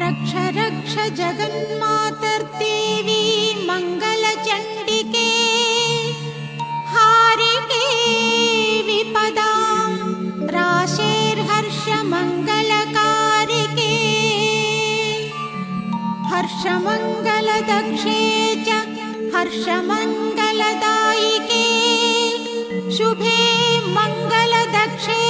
रक्ष रक्ष जगन्मातर्देवी मङ्गलचण्डिके हारिके विपदां राशेर्हर्षमङ्गलकारिके हर्षमङ्गलदक्षे च हर्षमङ्गलदायिके शुभे मङ्गलदक्षे